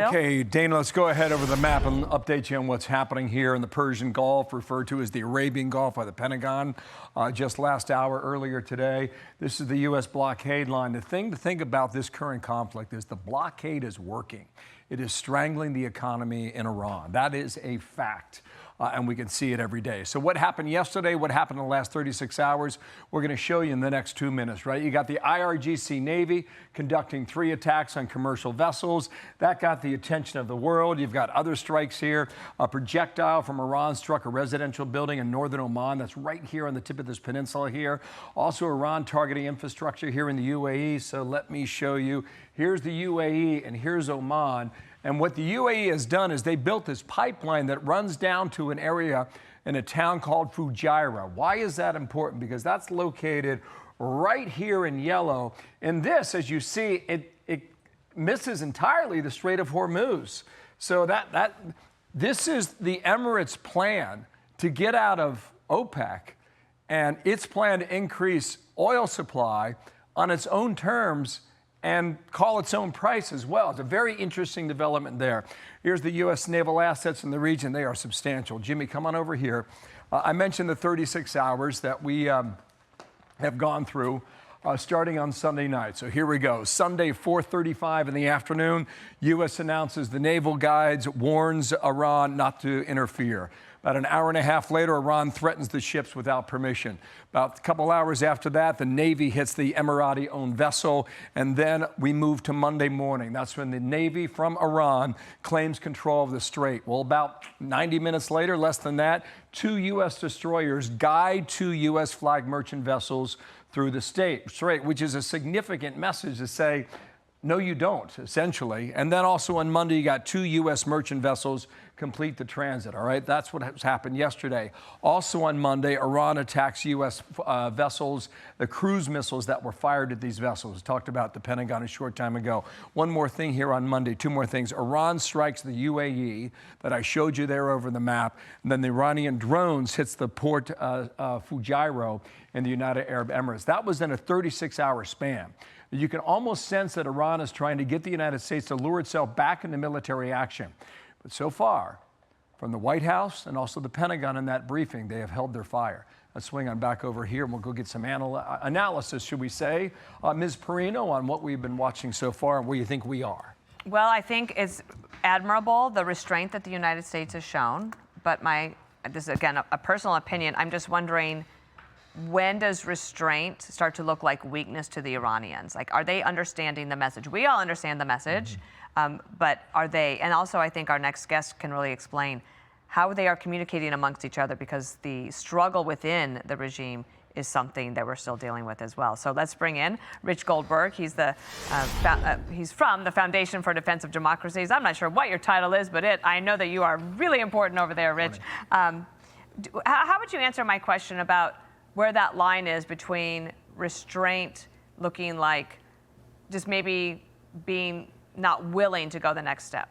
Bill? Okay, Dana, let's go ahead over the map and update you on what's happening here in the Persian Gulf, referred to as the Arabian Gulf by the Pentagon. Just last hour earlier today, this is the U.S. blockade line. The thing to think about this current conflict is the blockade is working. It is strangling the economy in Iran. That is a fact. And we can see it every day. So what happened yesterday, what happened in the last 36 hours, we're going to show you in the next 2 minutes, right? You got the IRGC Navy conducting 3 attacks on commercial vessels. That got the attention of the world. You've got other strikes here. A projectile from Iran struck a residential building in northern Oman. That's right here on the tip of this peninsula here. Also, Iran targeting infrastructure here in the UAE. So let me show you. Here's the UAE and here's Oman. And what the UAE has done is they built this pipeline that runs down to an area in a town called Fujairah. Why is that important? Because that's located right here in yellow. And this, as you see, it misses entirely the Strait of Hormuz. So this is the Emirates' plan to get out of OPEC and its plan to increase oil supply on its own terms and call its own price as well. It's a very interesting development there. Here's the U.S. naval assets in the region. They are substantial. Jimmy, come on over here. I mentioned the 36 hours that we have gone through starting on Sunday night. So here we go. Sunday, 4:35 in the afternoon, U.S. announces the naval guides, warns Iran not to interfere. About an hour and a half later, Iran threatens the ships without permission. About a couple hours after that, the Navy hits the Emirati-owned vessel, and then we move to Monday morning. That's when the Navy from Iran claims control of the strait. Well, about 90 minutes later, less than that, 2 U.S. destroyers guide 2 U.S. flag merchant vessels through the strait, which is a significant message to say, no, you don't, essentially. And then also on Monday, you got 2 U.S. merchant vessels complete the transit, all right? That's what has happened yesterday. Also on Monday, Iran attacks U.S. vessels, the cruise missiles that were fired at these vessels. We talked about the Pentagon a short time ago. One more thing here on Monday, 2 more things. Iran strikes the UAE that I showed you there over the map, and then the Iranian drones hits the port Fujairah in the United Arab Emirates. That was in a 36-hour span. You can almost sense that Iran is trying to get the United States to lure itself back into military action. But so far, from the White House and also the Pentagon in that briefing, they have held their fire. Let's swing on back over here and we'll go get some analysis, should we say. Ms. Perino, on what we've been watching so far and where you think we are. Well, I think it's admirable, the restraint that the United States has shown. But this is, again, a personal opinion. I'm just wondering, when does restraint start to look like weakness to the Iranians? Like, are they understanding the message? We all understand the message, but are they? And also, I think our next guest can really explain how they are communicating amongst each other, because the struggle within the regime is something that we're still dealing with as well. So let's bring in Rich Goldberg. He's he's from the Foundation for Defense of Democracies. I'm not sure what your title is, but I know that you are really important over there, Rich. How would you answer my question about where that line is between restraint looking like just maybe being not willing to go the next step?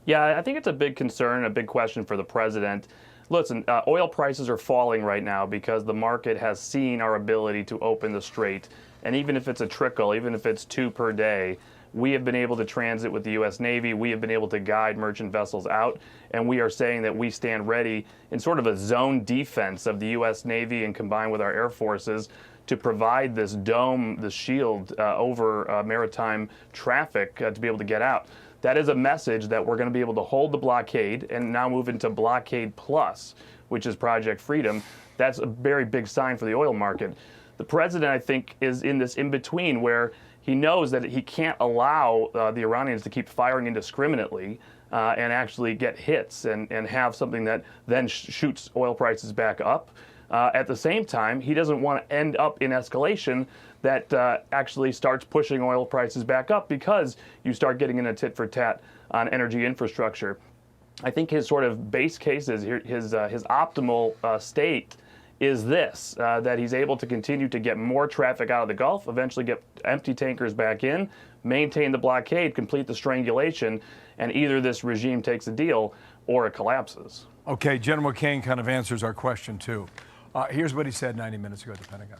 Yeah, I think it's a big concern, a big question for the president. Listen, oil prices are falling right now because the market has seen our ability to open the strait. And even if it's a trickle, even if it's 2 per day, we have been able to transit with the U.S. Navy. We have been able to guide merchant vessels out. And we are saying that we stand ready in sort of a zone defense of the U.S. Navy and combined with our air forces to provide this dome, the shield over maritime traffic to be able to get out. That is a message that we're going to be able to hold the blockade and now move into blockade plus, which is Project Freedom. That's a very big sign for the oil market. The president, I think, is in this in-between where he knows that he can't allow the Iranians to keep firing indiscriminately and actually get hits and have something that then shoots oil prices back up. At the same time, he doesn't want to end up in escalation that actually starts pushing oil prices back up because you start getting in a tit-for-tat on energy infrastructure. I think his sort of base case is his optimal state is this, that he's able to continue to get more traffic out of the Gulf, eventually get empty tankers back in, maintain the blockade, complete the strangulation, and either this regime takes a deal or it collapses. Okay, General McCain kind of answers our question, too. Here's what he said 90 minutes ago at the Pentagon.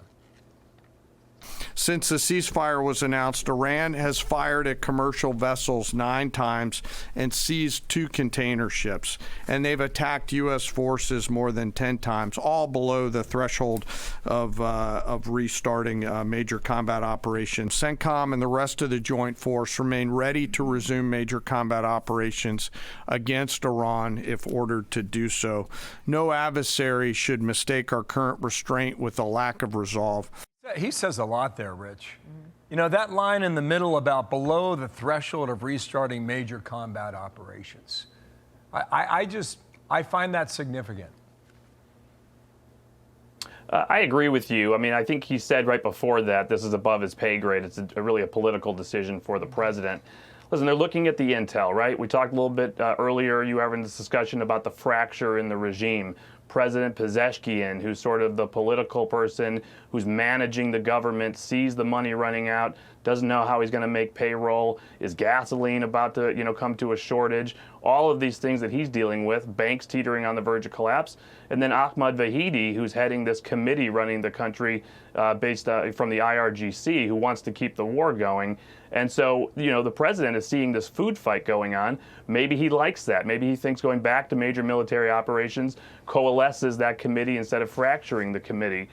Since the ceasefire was announced, Iran has fired at commercial vessels 9 times and seized 2 container ships. And they've attacked U.S. forces more than 10 times, all below the threshold of restarting major combat operations. CENTCOM and the rest of the joint force remain ready to resume major combat operations against Iran if ordered to do so. No adversary should mistake our current restraint with a lack of resolve. He says a lot there, Rich. You know, that line in the middle about below the threshold of restarting major combat operations. I find that significant. I agree with you. I mean, I think he said right before that this is above his pay grade. It's really a political decision for the president. Listen, they're looking at the intel, right? We talked a little bit earlier, you were having this discussion about the fracture in the regime. President Pezeshkian, who's sort of the political person who's managing the government, sees the money running out, doesn't know how he's going to make payroll, is gasoline about to, come to a shortage, all of these things that he's dealing with, banks teetering on the verge of collapse. And then Ahmad Vahidi, who's heading this committee running the country based from the IRGC, who wants to keep the war going. And so, the president is seeing this food fight going on. Maybe he likes that. Maybe he thinks going back to major military operations coalesces that committee instead of fracturing the committee.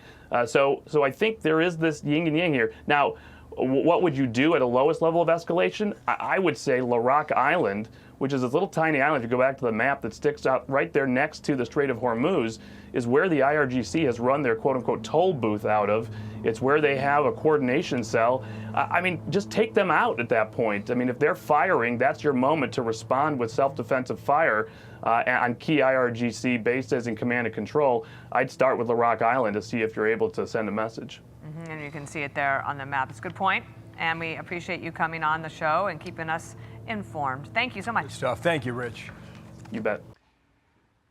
So I think there is this yin and yang here. Now, what would you do at a lowest level of escalation? I would say Larak Island, which is this little tiny island, if you go back to the map that sticks out right there next to the Strait of Hormuz, is where the IRGC has run their quote-unquote toll booth out of. It's where they have a coordination cell. I mean, just take them out at that point. I mean, if they're firing, that's your moment to respond with self-defensive fire on key IRGC bases and command and control. I'd start with Larak Island to see if you're able to send a message. And you can see it there on the map. It's a good point, and we appreciate you coming on the show and keeping us informed. Thank you so much. Good stuff. Thank you, Rich. You bet.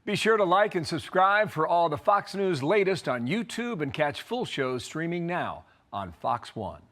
Be sure to like and subscribe for all the Fox News latest on YouTube and catch full shows streaming now on Fox One.